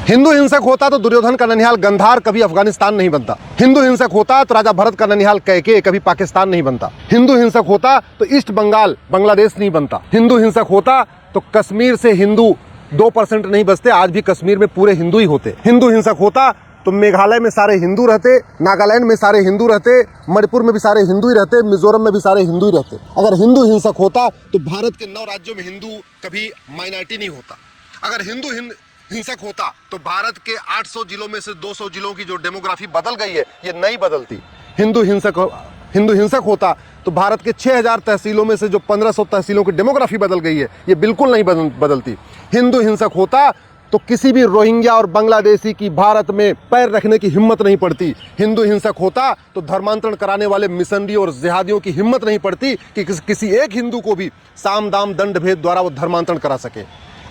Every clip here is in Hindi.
हिंदू हिंसक होता तो दुर्योधन का ननिहाल गंधार कभी अफगानिस्तान नहीं बनता। हिंदू हिंसक होता तो राजा भरत का ननिहाल कैकेय कभी पाकिस्तान नहीं बनता। हिंदू हिंसक होता तो ईस्ट बंगाल बांग्लादेश नहीं बनता। हिंदू हिंसक होता तो कश्मीर से हिंदू 2% नहीं बचते, आज भी कश्मीर में पूरे हिंदू ही होते। हिंदू हिंसक होता तो मेघालय में सारे हिंदू रहते, नागालैंड में सारे हिंदू रहते, मणिपुर में भी सारे हिंदू ही रहते, मिजोरम में भी सारे हिंदू ही रहते। अगर हिंदू हिंसक होता तो भारत के 9 राज्यों में हिंदू कभी माइनॉरिटी नहीं होता। अगर हिंदू हिंसक होता तो भारत के 800 जिलों में से 200 जिलों की जो डेमोग्राफी बदल गई है ये नहीं बदलती। हिंदू हिंसक होता तो भारत के 6000 तहसीलों में से जो 1500 तहसीलों की डेमोग्राफी बदल गई है ये बिल्कुल नहीं बदलती। हिंदू हिंसक होता तो किसी भी रोहिंग्या और बांग्लादेशी की भारत में पैर रखने की हिम्मत नहीं पड़ती। हिंदू हिंसक होता तो धर्मांतरण कराने वाले मिशनरी और जिहादियों की हिम्मत नहीं पड़ती कि किसी एक हिंदू को भी साम दाम दंड भेद द्वारा वो धर्मांतरण करा सके।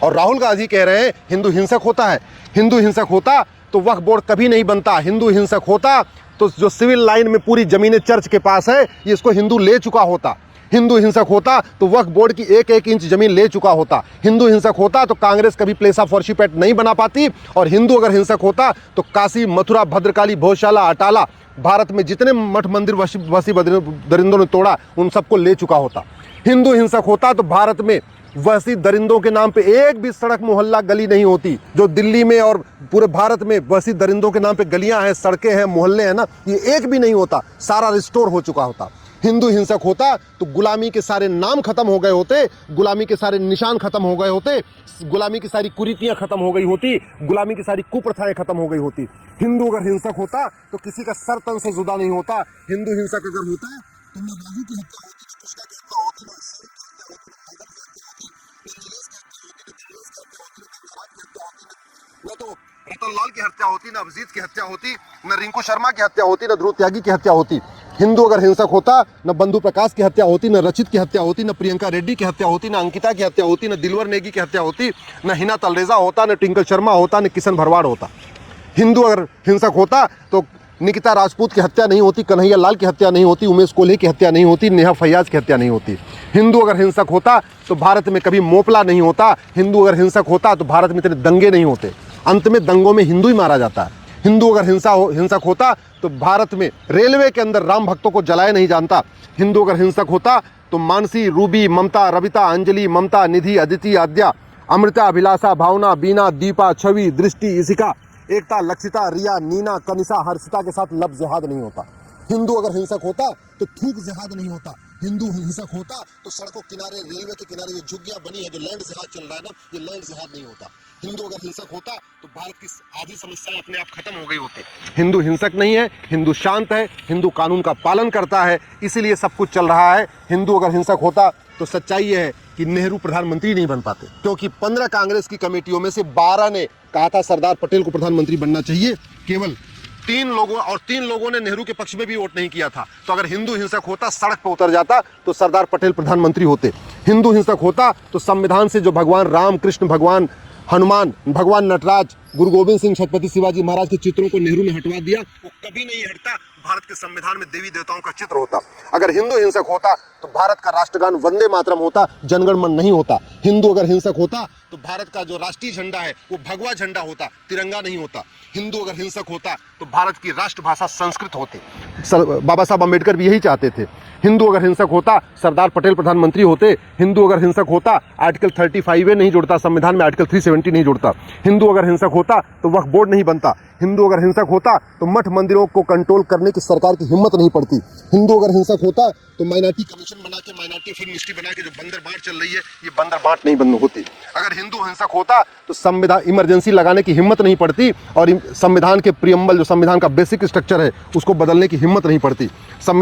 और राहुल गांधी कह रहे हैं हिंदू हिंसक होता है। हिंदू हिंसक होता तो वक्फ बोर्ड कभी नहीं बनता। हिंदू हिंसक होता तो जो सिविल लाइन में पूरी जमीनें चर्च के पास है ये इसको हिंदू ले चुका होता। हिंदू हिंसक होता तो वक्फ बोर्ड की 1-1 इंच जमीन ले चुका होता। हिंदू हिंसक होता तो कांग्रेस कभी प्लेस ऑफ वर्शिप एक्ट नहीं बना पाती। और हिंदू अगर हिंसक होता तो काशी, मथुरा, भद्रकाली, भोजशाला, अटाला, भारत में जितने मठ मंदिर वसी दरिंदों ने तोड़ा उन सबको ले चुका होता। हिंदू हिंसक होता तो भारत में वसी दरिंदों के नाम पे एक भी सड़क, मोहल्ला, गली नहीं होती। जो दिल्ली में और पूरे भारत में वसी दरिंदों के नाम पे गलियां हैं, सड़कें हैं, मोहल्ले हैं ना, ये एक भी नहीं होता, सारा रिस्टोर हो चुका होता। हिंदू हिंसक होता तो गुलामी के सारे नाम खत्म हो गए होते, गुलामी के सारे निशान खत्म हो गए होते, गुलामी की सारी कुरीतियां खत्म हो गई होती, गुलामी की सारी कुप्रथाएं खत्म हो गई होती। हिंदू अगर हिंसक होता तो किसी का सर तन से जुदा नहीं होता। हिंदू हिंसक अगर होता तो न राजू की हत्या होती, न कृष्णा की हत्या होती, न शेर की हत्या होती, न हैदर की हत्या होती, न नीलेश की हत्या होती, न कमलेश की हत्या होती, न गंगराज की हत्या होती, न तो रतनलाल की हत्या होती, न अभिजीत की हत्या होती, न रिंकू शर्मा की हत्या होती, न ध्रुव त्यागी की हत्या होती। हिंदू अगर हिंसक होता न बंधु प्रकाश की हत्या होती, न रचित की हत्या होती, न प्रियंका रेड्डी की हत्या होती, न अंकिता की हत्या होती, न दिलवर नेगी की हत्या होती, न हिना तलरेजा होता, न ट्विंकल शर्मा होता, न किशन भरवाड़ होता। हिंदू अगर हिंसक होता तो निकिता राजपूत की हत्या नहीं होती, कन्हैया लाल की हत्या नहीं होती, उमेश कोल्हे की हत्या नहीं होती, नेहा फैयाज की हत्या नहीं होती। हिंदू अगर हिंसक होता तो भारत में कभी मोपला नहीं होता। हिंदू अगर हिंसक होता तो भारत में इतने दंगे नहीं होते, अंत में दंगों में हिंदू ही मारा जाता है। हिंदू अगर हिंसक होता तो भारत में रेलवे के अंदर राम भक्तों को जलाया नहीं जानता। हिंदू अगर हिंसक होता तो मानसी, रूबी, ममता, रविता, अंजलि, ममता, निधि, अदिति, आद्या, अमृता, अभिलाषा, भावना, बीना, दीपा, छवि, दृष्टि, इशिका, एकता, लक्षिता, रिया, नीना, कनिषा, हर्षिता के साथ लब जिहाद नहीं होता। हिंदू अगर हिंसक होता तो थूक जिहाद नहीं होता। हिंदू हिंसक होता तो सड़कों किनारे, रेलवे के किनारे ये झुग्गियां बनी है जो लैंड जिहाद चल रहा है ना, ये लैंड जिहाद नहीं होता। हिंदू अगर हिंसक होता तो भारत की आधी समस्याएं अपने आप खत्म हो गई होती। हिंदू हिंसक नहीं है, हिंदू शांत है, हिंदू कानून का पालन करता है, इसीलिए सब कुछ चल रहा है। हिंदू अगर हिंसक होता तो सच्चाई ये है कि नेहरू प्रधानमंत्री नहीं बन पाते, क्योंकि 15 कांग्रेस की कमेटियों में से 12 ने कहा था सरदार पटेल को प्रधानमंत्री बनना चाहिए। केवल 3 लोगों ने नेहरू के पक्ष में भी वोट नहीं किया था। तो अगर हिंदू हिंसक होता, सड़क पर उतर जाता तो सरदार पटेल प्रधानमंत्री होते। हिंदू हिंसक होता तो संविधान से जो भगवान राम, कृष्ण, भगवान हनुमान, भगवान नटराज, गुरु गोविंद सिंह, छत्रपति शिवाजी महाराज के चित्रों को नेहरू ने हटवा दिया, वो कभी नहीं हटता। भारत के संविधान में देवी देवताओं का चित्र होता। अगर हिंदू हिंसक होता तो भारत का राष्ट्रगान वंदे मातरम होता, जनगण मन नहीं होता। हिंदू अगर हिंसक होता तो भारत का जो राष्ट्रीय झंडा है वो भगवा झंडा होता, तिरंगा नहीं होता। हिंदू अगर हिंसक होता तो भारत की राष्ट्रभाषा संस्कृत होती। बाबा साहब अम्बेडकर भी यही चाहते थे। हिंदू अगर हिंसक होता सरदार पटेल प्रधानमंत्री होते। हिंदू अगर हिंसक होता आर्टिकल 35A नहीं जुड़ता, संविधान में आर्टिकल 370 नहीं जुड़ता। हिंदू अगर हिंसक होता तो वक्फ बोर्ड नहीं बनता। हिंदू अगर हिंसक होता तो मठ मंदिरों को कंट्रोल करने की सरकार की हिम्मत नहीं पड़ती। हिंदू अगर हिंसक होता तो माइनॉरिटी कमीशन बना के, माइनॉरिटी फिल्म मिनिस्ट्री बना के जो बंदर बांट चल रही है ये बंदर बांट नहीं बंद होती। अगर हिंदू हिंसक होता तो संविधान इमरजेंसी लगाने की हिम्मत नहीं पड़ती और संविधान के प्रियम्बल, जो संविधान का बेसिक स्ट्रक्चर है, उसको बदलने की हिम्मत नहीं पड़ती।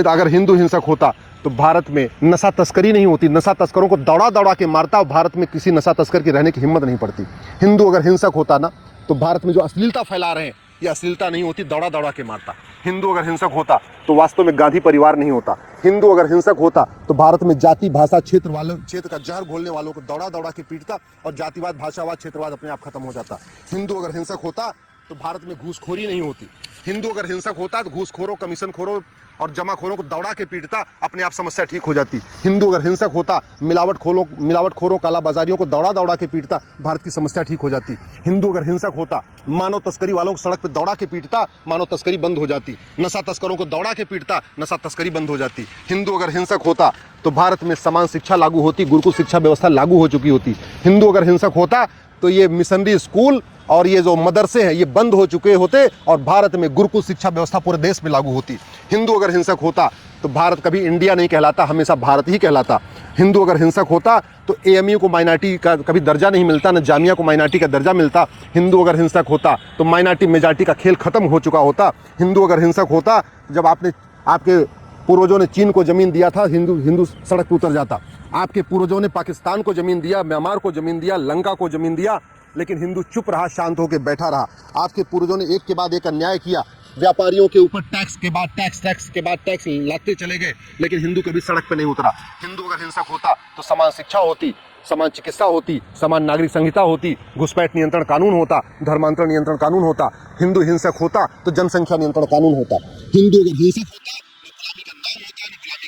अगर हिंदू हिंसक होता तो भारत में नशा तस्करी नहीं होती, नशा तस्करों को दौड़ा दौड़ा के मारता और भारत में किसी नशा तस्कर की रहने की हिम्मत नहीं पड़ती। हिंदू अगर हिंसक होता ना तो भारत में जो अश्लीलता फैला रहे हैं ये अश्लीलता नहीं होती, दौड़ा दौड़ा के मारता। हिंदू अगर हिंसक होता तो वास्तव में गांधी परिवार नहीं होता। हिंदू अगर हिंसक होता तो भारत में जाति, भाषा, क्षेत्र का जहर घोलने वालों को दौड़ा दौड़ा के पीटता और जातिवाद, भाषावाद, क्षेत्रवाद अपने आप खत्म हो जाता। हिंदू अगर हिंसक होता तो भारत में घूसखोरी नहीं होती। हिंदू अगर हिंसक होता तो घूसखोरों, कमीशनखोरों और जमाखोरों को दौड़ा के पीटता, अपने आप समस्या ठीक हो जाती। हिंदू अगर हिंसक होता, मिलावटखोरों, कालाबाजारियों को दौड़ा दौड़ा के पीटता, भारत की समस्या ठीक हो जाती। हिंदू अगर हिंसक होता, मानव तस्करी वालों को सड़क पर दौड़ा के पीटता, मानव तस्करी बंद हो जाती। नशा तस्करों को दौड़ा के पीटता, नशा तस्करी बंद हो जाती। हिंदू अगर हिंसक होता तो भारत में समान शिक्षा लागू होती, गुरुकुल शिक्षा व्यवस्था लागू हो चुकी होती। हिंदू अगर हिंसक होता तो ये मिशनरी स्कूल और ये जो मदरसे हैं ये बंद हो चुके होते और भारत में गुरुकुल शिक्षा व्यवस्था पूरे देश में लागू होती। हिंदू अगर हिंसक होता तो भारत कभी इंडिया नहीं कहलाता, हमेशा भारत ही कहलाता। हिंदू अगर हिंसक होता तो एएमयू को माइनॉरिटी का कभी दर्जा नहीं मिलता, न जामिया को माइनॉरिटी का दर्जा मिलता। हिंदू अगर हिंसक होता तो माइनॉरिटी मेजॉरिटी का खेल खत्म हो चुका होता। हिंदू अगर हिंसक होता, जब आपके पूर्वजों ने चीन को जमीन दिया था, हिंदू सड़क पर उतर जाता। आपके पूर्वजों ने पाकिस्तान को जमीन दिया, म्यांमार को जमीन दिया, लंका को जमीन दिया, लेकिन हिंदू चुप रहा, शांत होकर बैठा रहा। आपके पूर्वजों ने एक के बाद एक अन्याय किया, व्यापारियों के ऊपर टैक्स के बाद टैक्स लाते चले गए, लेकिन हिंदू कभी सड़क पर नहीं उतरा। हिंदू अगर हिंसक होता तो समान शिक्षा होती, समान चिकित्सा होती, समान नागरिक संहिता होती, घुसपैठ नियंत्रण कानून होता, धर्मांतरण नियंत्रण कानून होता। हिंदू हिंसक होता तो जनसंख्या नियंत्रण कानून होता। हिंदू अगर हिंसक होता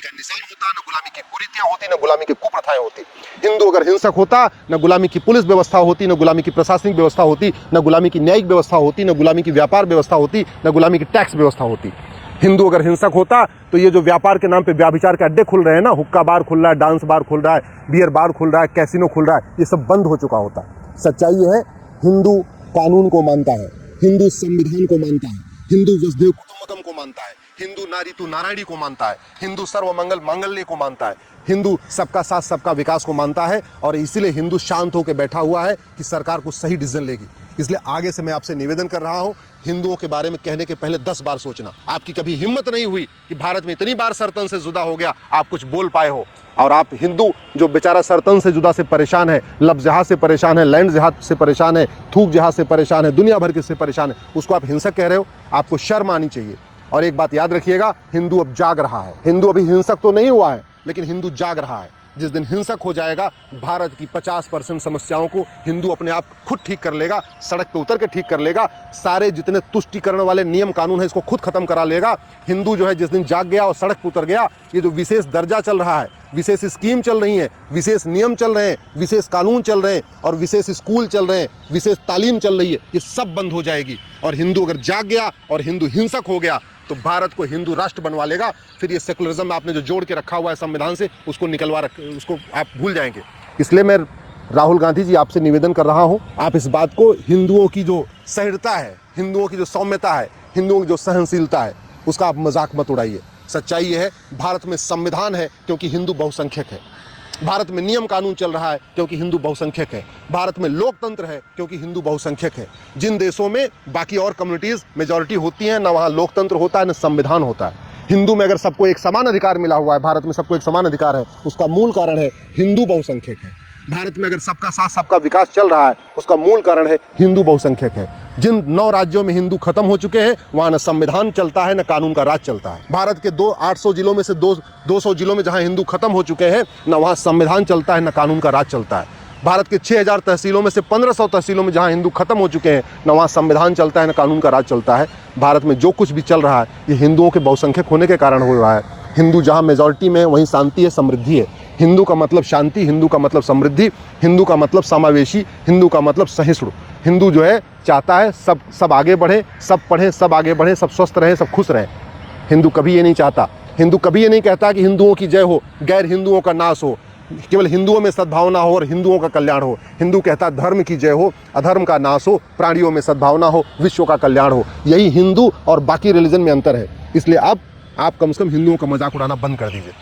निशान होता, न गुलामी की कुरीतियां होती, न गुलामी की कुप्रथाएं होती। हिंदू अगर हिंसक होता, न गुलामी की पुलिस व्यवस्था होती, न गुलामी की प्रशासनिक व्यवस्था होती, न गुलामी की न्यायिक व्यवस्था होती, न गुलामी की व्यापार व्यवस्था होती, न गुलामी की टैक्स व्यवस्था होती। हिंदू अगर हिंसक होता तो ये जो व्यापार के नाम पे व्याभिचार के अड्डे खुल रहे हैं ना, हुक्का बार खुल रहा है, डांस बार खुल रहा है, बियर बार खुल रहा है, कैसीनो खुल रहा है, ये सब बंद हो चुका होता। सच्चाई ये है, हिंदू कानून को मानता है, हिंदू संविधान को मानता है, हिंदू वसुधैव कुटुंबकम को मानता है, हिंदू नारी तू नारायणी को मानता है, हिंदू सर्वमंगल मांगल्य को मानता है, हिंदू सबका साथ सबका विकास को मानता है। और इसीलिए हिंदू शांत होकर बैठा हुआ है कि सरकार को सही डिसीजन लेगी। इसलिए आगे से मैं आपसे निवेदन कर रहा हूं, हिंदुओं के बारे में कहने के पहले 10 बार सोचना। आपकी कभी हिम्मत नहीं हुई कि भारत में इतनी बार सरतन से जुदा हो गया आप कुछ बोल पाए हो। और आप हिंदू जो बेचारा सरतन से जुदा से परेशान है, लफ्ज जहाज से परेशान है, लैंड जहाज से परेशान है, थूक जहाज से परेशान है, दुनिया भर के से परेशान है, उसको आप हिंसक कह रहे हो। आपको शर्म आनी चाहिए। और एक बात याद रखिएगा, हिंदू अब जाग रहा है। हिंदू अभी हिंसक तो नहीं हुआ है, लेकिन हिंदू जाग रहा है। जिस दिन हिंसक हो जाएगा, भारत की 50% समस्याओं को हिंदू अपने आप खुद ठीक कर लेगा, सड़क पे उतर के ठीक कर लेगा। सारे जितने तुष्टिकरण वाले नियम कानून है इसको खुद खत्म करा लेगा। हिंदू जो है जिस दिन जाग गया और सड़क पे उतर गया, ये जो विशेष दर्जा चल रहा है, विशेष स्कीम चल रही है, विशेष नियम चल रहे हैं, विशेष कानून चल रहे हैं और विशेष स्कूल चल रहे हैं, विशेष तालीम चल रही है, ये सब बंद हो जाएगी। और हिंदू अगर जाग गया और हिंदू हिंसक हो गया तो भारत को हिंदू राष्ट्र बनवा लेगा। फिर ये सेकुलरिज्म आपने जो जोड़ के रखा हुआ है संविधान से, उसको उसको आप भूल जाएंगे। इसलिए मैं राहुल गांधी जी आपसे निवेदन कर रहा हूं, आप इस बात को, हिंदुओं की जो सहृदता है, हिंदुओं की जो सौम्यता है, हिंदुओं की जो सहनशीलता है, उसका आप मजाक मत उड़ाइए। सच्चाई ये है, भारत में संविधान है क्योंकि हिंदू बहुसंख्यक है। भारत में नियम कानून चल रहा है क्योंकि हिंदू बहुसंख्यक है। भारत में लोकतंत्र है क्योंकि हिंदू बहुसंख्यक है। जिन देशों में बाकी और कम्युनिटीज मेजॉरिटी होती हैं, ना वहाँ लोकतंत्र होता है, ना संविधान होता है। हिंदू में अगर सबको एक समान अधिकार मिला हुआ है, भारत में सबको एक समान अधिकार है, उसका मूल कारण है हिंदू बहुसंख्यक है। भारत में अगर सबका साथ सबका विकास चल रहा है, उसका मूल कारण है हिंदू बहुसंख्यक है। जिन 9 राज्यों में हिंदू खत्म हो चुके हैं, वहाँ न संविधान चलता है, न कानून का राज चलता है। भारत के 800 जिलों में से 200 जिलों में जहाँ हिंदू खत्म हो चुके हैं, न वहाँ संविधान चलता है, न कानून का राज चलता है। भारत के 6000 तहसीलों में से 1500 तहसीलों में जहाँ हिंदू खत्म हो चुके हैं, न वहाँ संविधान चलता है, न कानून का राज चलता है। भारत में जो कुछ भी चल रहा है, ये हिंदुओं के बहुसंख्यक होने के कारण हो रहा है। हिंदू जहाँ मेजॉरिटी में है, वहीं शांति है, समृद्धि है। हिंदू का मतलब शांति, हिंदू का मतलब समृद्धि, हिंदू का मतलब समावेशी, हिंदू का मतलब सहिष्णु। हिंदू जो है चाहता है सब आगे बढ़े, सब पढ़ें, सब आगे बढ़े, सब स्वस्थ रहें, सब खुश रहें। हिंदू कभी ये नहीं चाहता। हिंदू कभी ये नहीं कहता कि हिंदुओं की जय हो, गैर हिंदुओं का नाश हो, केवल हिंदुओं में सद्भावना हो और हिंदुओं का कल्याण हो। हिंदू कहता है धर्म की जय हो, अधर्म का नाश हो, प्राणियों में सद्भावना हो, विश्व का कल्याण हो। यही हिंदू और बाकी रिलीजन में अंतर है। इसलिए अब आप कम से कम हिंदुओं का मजाक उड़ाना बंद कर दीजिए।